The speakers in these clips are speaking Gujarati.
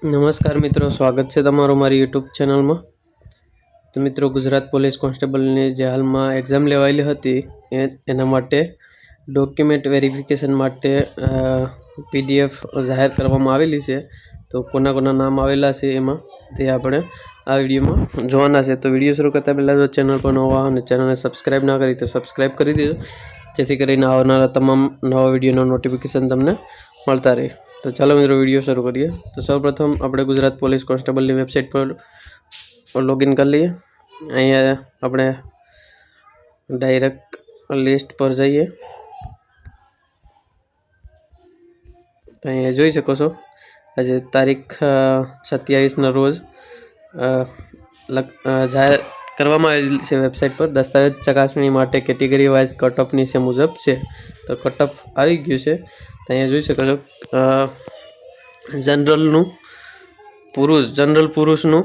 નમસ્કાર મિત્રો, સ્વાગત છે તમારું મારી યુટ્યુબ ચેનલમાં। તો મિત્રો, ગુજરાત પોલીસ કોન્સ્ટેબલની જે હાલમાં એક્ઝામ લેવાયેલી હતી એના માટે ડોક્યુમેન્ટ વેરિફિકેશન માટે પીડીએફ જાહેર કરવામાં આવેલી છે। તો કોના કોના નામ આવેલા છે એમાં તે આપણે આ વિડીયોમાં જોવાના છે। તો વિડીયો શરૂ કરતાં પહેલાં જો ચેનલ પર નવા અને ચેનલને સબસ્ક્રાઈબ ના કરી તો સબસ્ક્રાઈબ કરી દેજો, જેથી કરીને આવનારા તમામ નવા વિડીયોનો નોટિફિકેશન તમને મળતા રહે। તો ચાલો મિત્રો વિડીયો શરૂ કરીએ। તો સૌપ્રથમ આપણે ગુજરાત પોલીસ કોન્સ્ટેબલની વેબસાઇટ પર લોગિન કરી લઈએ। અહીંયા આપણે ડાયરેક્ટ લિસ્ટ પર જઈએ તો અહીંયા જોઈ શકો છો આજે તારીખ 27ના રોજ જાહેર કરવામાં આવેલી છે વેબસાઇટ પર। દસ્તાવેજ ચકાસણી માટે કેટેગરી વાઇઝ કટ ઓફ નીચે મુજબ છે। તો કટ ઓફ આવી ગયું છે। તો અહીંયા જોઈ શકો છો જનરલ પુરુષનું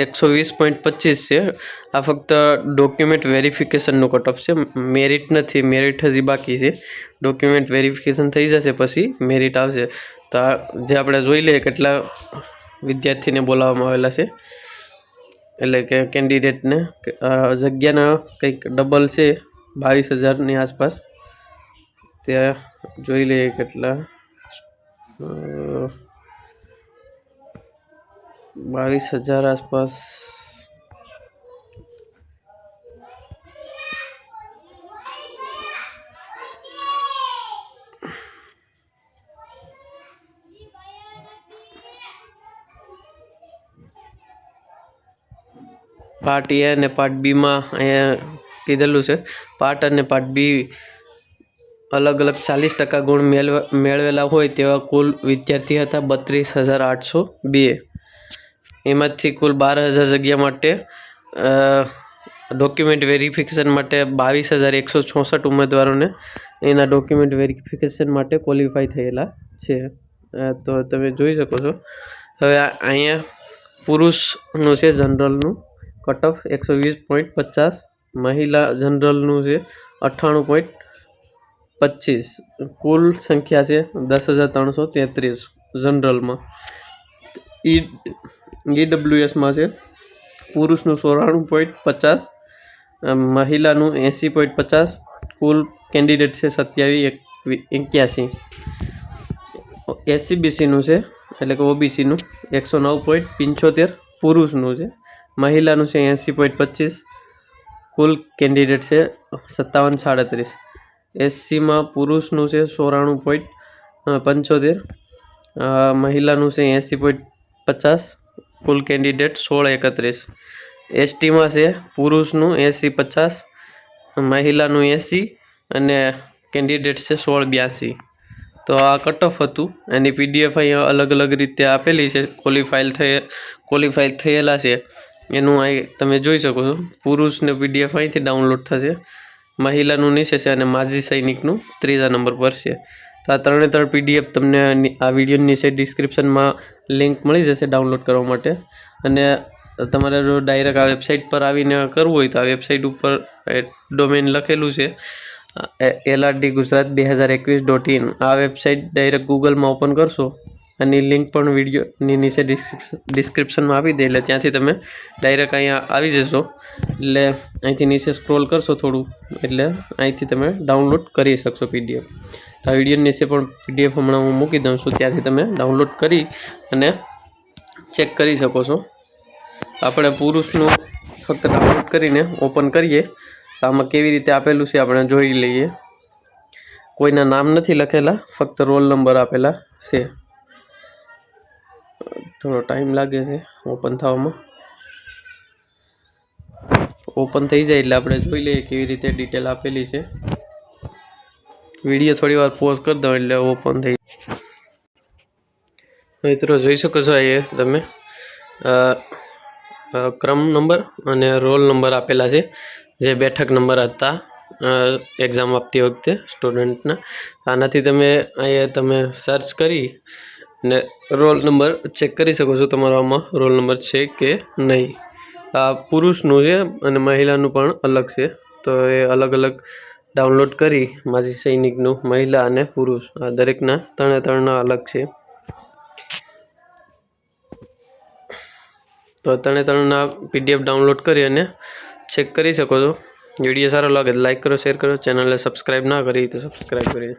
120.25 છે। આ ફક્ત ડોક્યુમેન્ટ વેરિફિકેશનનું કટ ઓફ છે, મેરિટ નથી, મેરિટ હજી બાકી છે। ડોક્યુમેન્ટ વેરિફિકેશન થઈ જશે પછી મેરિટ આવશે। તો જે આપણે જોઈ લઈએ કેટલા વિદ્યાર્થીને બોલાવવામાં આવેલા છે, એટલે કે કેન્ડિડેટને જગ્યાના કંઈક ડબલ છે 22,000ની આસપાસ। ત્યાં જોઈ લઈએ કેટલા 22,000 આસપાસ। પાર્ટ એ અને પાર્ટ બીમાં અહીંયા કીધેલું છે। પાર્ટ અને પાર્ટ બી અલગ અલગ 40% ગુણ મેળવેલા હોય તેવા કુલ વિદ્યાર્થી હતા 32,802। એમાંથી કુલ 12,000 જગ્યા માટે ડોક્યુમેન્ટ વેરિફિકેશન માટે 22,164 ઉમેદવારોને એના ડોક્યુમેન્ટ વેરિફિકેશન માટે ક્વોલિફાય થયેલા છે। તો તમે જોઈ શકો છો। હવે અહીંયા પુરુષનું છે જનરલનું કટ ઓફ 120.50, મહિલા જનરલનું છે 98.25। કુલ સંખ્યા છે 10,333 જનરલમાં। ઈડબ્લ્યુએસમાં છે પુરુષનું 94.50, મહિલાનું 80.50, કુલ કેન્ડિડેટ છે 2781। એસસીબીસીનું છે એટલે કે ઓબીસીનું 109.75 પુરુષનું છે, મહિલાનું છે 80.25, કુલ કેન્ડિડેટ છે 5737। એસસીમાં પુરુષનું છે 94.75, મહિલાનું છે 80.50, કુલ કેન્ડિડેટ 1631। એસટીમાં છે પુરુષનું 80.50, મહિલાનું 80 અને કેન્ડિડેટ છે 1682। તો આ કટ ઓફ હતું। એની પીડીએફ અહીંયા અલગ અલગ રીતે આપેલી છે, ક્વોલિફાય થયેલા છે એનું અહીં તમે જોઈ શકો છો। પુરુષને પીડીએફ અહીંથી ડાઉનલોડ થશે, મહિલાનું નીચે છે અને માજી સૈનિકનું 3જા નંબર પર છે। તો આ ત્રણે ત્રણ પીડીએફ તમને આ વિડીયોની નીચે ડિસ્ક્રિપ્શનમાં લિંક મળી જશે ડાઉનલોડ કરવા માટે। અને તમારે જો ડાયરેક્ટ આ વેબસાઇટ પર આવીને કરવું હોય તો આ વેબસાઇટ ઉપર ડોમેન લખેલું છે LRD-gujarat2021.in। આ વેબસાઇટ ડાયરેક્ટ ગૂગલમાં ઓપન કરશો અને લિંક પણ વિડીયોની નીચે ડિસ્ક્રિપ્શનમાં આપી દે, એટલે ત્યાંથી તમે ડાયરેક્ટ અહીંયા આવી જશો। એટલે અહીંથી નીચે સ્ક્રોલ કરશો થોડું એટલે અહીંથી તમે ડાઉનલોડ કરી શકશો પીડીએફ। તો આ વિડીયો નીચે પણ પીડીએફ હમણાં હું મૂકી દઉં છું, ત્યાંથી તમે ડાઉનલોડ કરી અને ચેક કરી શકો છો। આપણે પુરુષનું ફક્ત ડાઉનલોડ કરીને ઓપન કરીએ તો આમાં કેવી રીતે આપેલું છે આપણે જોઈ લઈએ। કોઈના નામ નથી લખેલા, ફક્ત રોલ નંબર આપેલા છે। થોડો ટાઈમ લાગે છે ઓપન થવામાં। ઓપન થઈ જાય એટલે આપણે જોઈ લઈએ કેવી રીતે ડિટેલ આપેલી છે। વિડીયો થોડી વાર પોઝ કરી દો એટલે ઓપન થઈ મિત્રો જોઈ શકો છો। એ તમે ક્રમ નંબર અને રોલ નંબર આપેલા છે, જે બેઠક નંબર હતા એક્ઝામ આપતી વખતે સ્ટુડન્ટના। આનાથી તમે સર્ચ કરી ને રોલ નંબર ચેક કરી શકો છો તમારો આમાં રોલ નંબર છે કે નહીં। આ પુરુષનું છે અને મહિલાનું પણ અલગ છે, તો એ અલગ અલગ ડાઉનલોડ કરી માજી સૈનિકનું મહિલા અને પુરુષ આ દરેકના ત્રણના અલગ છે। તો ત્રણેના PDF ડાઉનલોડ કરી અને ચેક કરી શકો છો. વિડીયો સારો લાગે તો લાઈક કરો, શેર કરો. ચેનલને સબસ્ક્રાઈબ ના કરી તો સબસ્ક્રાઈબ કરી.